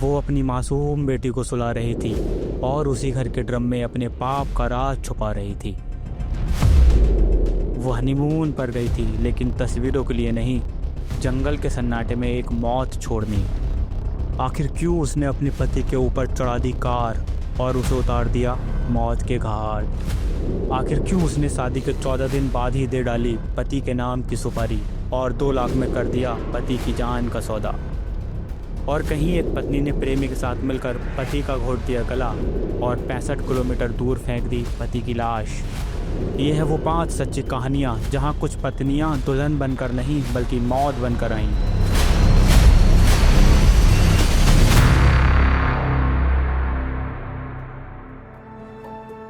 वो अपनी मासूम बेटी को सुला रही थी और उसी घर के ड्रम में अपने पाप का राज छुपा रही थी। वो हनीमून पर गई थी, लेकिन तस्वीरों के लिए नहीं, जंगल के सन्नाटे में एक मौत छोड़नी। आखिर क्यों उसने अपने पति के ऊपर चढ़ा दी कार और उसे उतार दिया मौत के घाट? आखिर क्यों उसने शादी के 14 दिन बाद ही दे डाली पति के नाम की सुपारी और 2 लाख में कर दिया पति की जान का सौदा? और कहीं एक पत्नी ने प्रेमी के साथ मिलकर पति का घोट दिया गला और 65 किलोमीटर दूर फेंक दी पति की लाश। ये है वो 5 सच्ची कहानियाँ जहाँ कुछ पत्नियाँ दुल्हन बनकर नहीं बल्कि मौत बनकर आईं।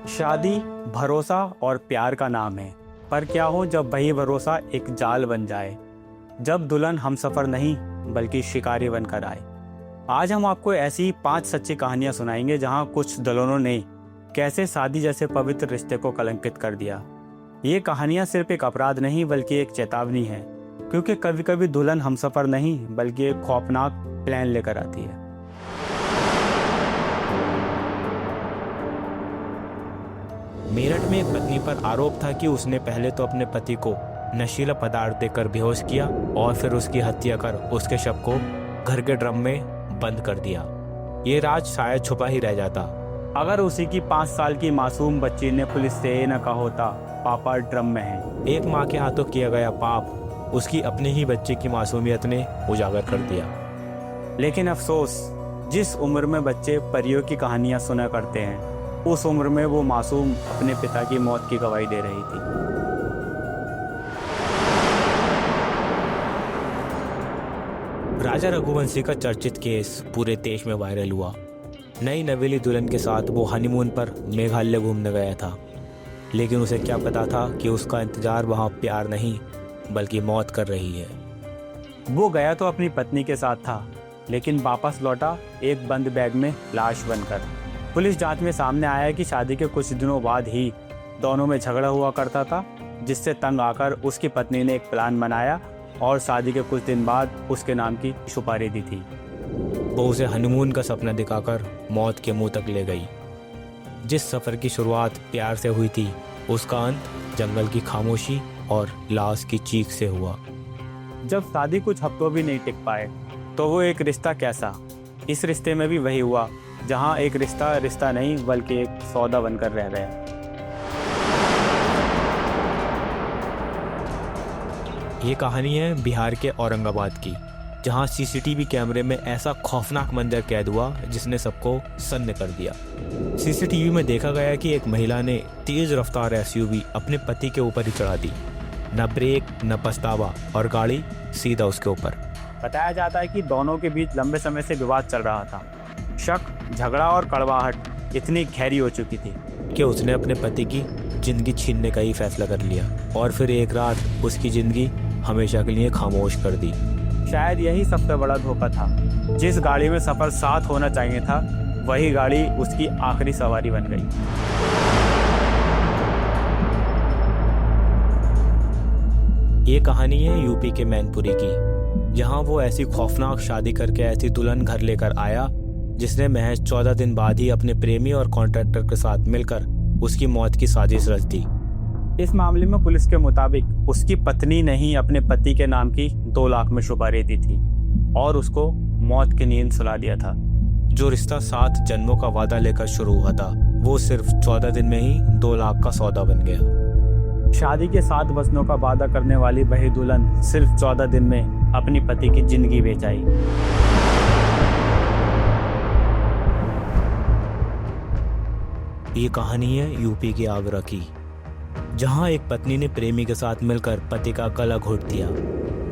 शादी भरोसा और प्यार का नाम है, पर क्या हो जब वही भरोसा एक जाल बन जाए, जब दुल्हन हमसफर नहीं बल्कि शिकारी बनकर आए। आज हम आपको ऐसी 5 सच्ची कहानियां सुनाएंगे जहां कुछ दुल्हनों ने कैसे शादी जैसे पवित्र रिश्ते को कलंकित कर दिया। ये कहानियां सिर्फ एक अपराध नहीं बल्कि एक चेतावनी है, क्योंकि कभी कभी दुल्हन हमसफर नहीं बल्कि एक खौफनाक प्लान लेकर आती है। मेरठ में एक पत्नी पर आरोप था कि उसने पहले तो अपने पति को नशीला पदार्थ देकर बेहोश किया और फिर उसकी हत्या कर उसके शव को घर के ड्रम में बंद कर दिया। ये राज शायद छुपा ही रह जाता अगर उसी की 5 साल की मासूम बच्ची ने पुलिस से ये न कहा होता पापा ड्रम में है। एक माँ के हाथों किया गया पाप उसकी अपने ही बच्चे की मासूमियत ने उजागर कर दिया। लेकिन अफसोस, जिस उम्र में बच्चे परियों की कहानियां सुना करते हैं, उस उम्र में वो मासूम अपने पिता की मौत की गवाही दे रही थी। राजा रघुवंशी का चर्चित केस पूरे देश में वायरल हुआ। नई नवेली दुल्हन के साथ वो हनीमून पर मेघालय घूमने गया था, लेकिन उसे क्या पता था कि उसका इंतजार वहाँ प्यार नहीं बल्कि मौत कर रही है। वो गया तो अपनी पत्नी के साथ था, लेकिन वापस लौटा एक बंद बैग में लाश बनकर। पुलिस जांच में सामने आया कि शादी के कुछ दिनों बाद ही दोनों में झगड़ा हुआ करता था, जिससे तंग आकर उसकी पत्नी ने एक प्लान बनाया और शादी के कुछ दिन बाद उसके नाम की सुपारी दी थी। वो उसे हनीमून का सपना दिखाकर मौत के मुंह तक ले गई। जिस सफर की शुरुआत प्यार से हुई थी, उसका अंत जंगल की खामोशी और लाश की चीख से हुआ। जब शादी कुछ हफ्तों भी नहीं टिक पाए तो वो एक रिश्ता कैसा, इस रिश्ते में भी वही हुआ जहां एक रिश्ता रिश्ता नहीं बल्कि एक सौदा बनकर रह गया। ये कहानी है बिहार के औरंगाबाद की, जहां सीसीटीवी कैमरे में ऐसा खौफनाक मंजर कैद हुआ जिसने सबको सन्न कर दिया। सीसीटीवी में देखा गया कि एक महिला ने तेज रफ्तार एसयूवी अपने पति के ऊपर ही चढ़ा दी, न ब्रेक न पछतावा, और गाड़ी सीधा उसके ऊपर। बताया जाता है कि दोनों के बीच लंबे समय से विवाद चल रहा था। शक, झगड़ा और कड़वाहट इतनी गहरी हो चुकी थी कि उसने अपने पति की जिंदगी छीनने का ही फैसला कर लिया और फिर एक रात उसकी जिंदगी हमेशा के लिए खामोश कर दी। शायद यही सबसे बड़ा धोखा था। जिस गाड़ी में सफर साथ होना चाहिए था, वही गाड़ी उसकी आखिरी सवारी बन गई। ये कहानी है यूपी के मैनपुरी की, जहां वो ऐसी खौफनाक शादी करके ऐसी दुल्हन घर लेकर आया जिसने महज 14 दिन बाद ही अपने प्रेमी और कॉन्ट्रैक्टर के साथ मिलकर उसकी मौत की साजिश रच दी। इस मामले में पुलिस के मुताबिक उसकी पत्नी ने ही अपने पति के नाम की 2 लाख में सुपारी दी थी और उसको मौत की नींद सुला दिया था। जो रिश्ता 7 जन्मों का वादा लेकर शुरू हुआ था, वो सिर्फ 14 दिन में ही 2 लाख का सौदा बन गया। शादी के 7 वचनों का वादा करने वाली वही दुल्हन सिर्फ 14 दिन में अपनी पति की जिंदगी बेच आई। ये कहानी है यूपी के आगरा की, जहां एक पत्नी ने प्रेमी के साथ मिलकर पति का गला घोट दिया,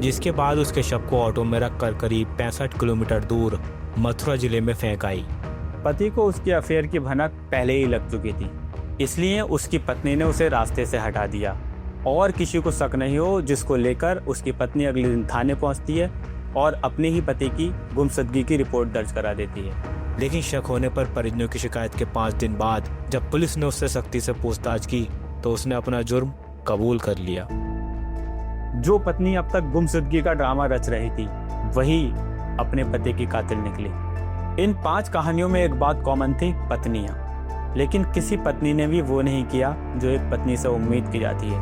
जिसके बाद उसके शव को ऑटो में रखकर करीब 65 किलोमीटर दूर मथुरा जिले में फेंक आई। पति को उसकी अफेयर की भनक पहले ही लग चुकी थी, इसलिए उसकी पत्नी ने उसे रास्ते से हटा दिया और किसी को शक नहीं हो, जिसको लेकर उसकी पत्नी अगले दिन थाने पहुंचती है और अपने ही पति की गुमशुदगी की रिपोर्ट दर्ज करा देती है। लेकिन शक होने पर परिजनों की शिकायत के 5 दिन बाद जब पुलिस ने उससे सख्ती से पूछताछ की तो उसने अपना जुर्म कबूल कर लिया। जो पत्नी अब तक गुमशुदगी का ड्रामा रच रही थी, वही अपने पति की कातिल निकली। इन 5 कहानियों में एक बात कॉमन थी, पत्नियां। लेकिन किसी पत्नी ने भी वो नहीं किया जो एक पत्नी से उम्मीद की जाती है।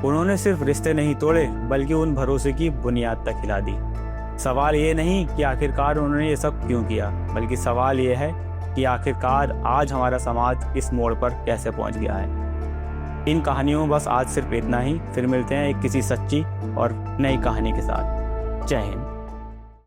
उन्होंने सिर्फ रिश्ते नहीं तोड़े बल्कि उन भरोसे की बुनियाद तक हिला दी। सवाल ये नहीं कि आखिरकार उन्होंने ये सब क्यों किया, बल्कि सवाल ये है कि आखिरकार आज हमारा समाज इस मोड़ पर कैसे पहुंच गया है। इन कहानियों में बस आज सिर्फ इतना ही। फिर मिलते हैं एक किसी सच्ची और नई कहानी के साथ। जय हिंद।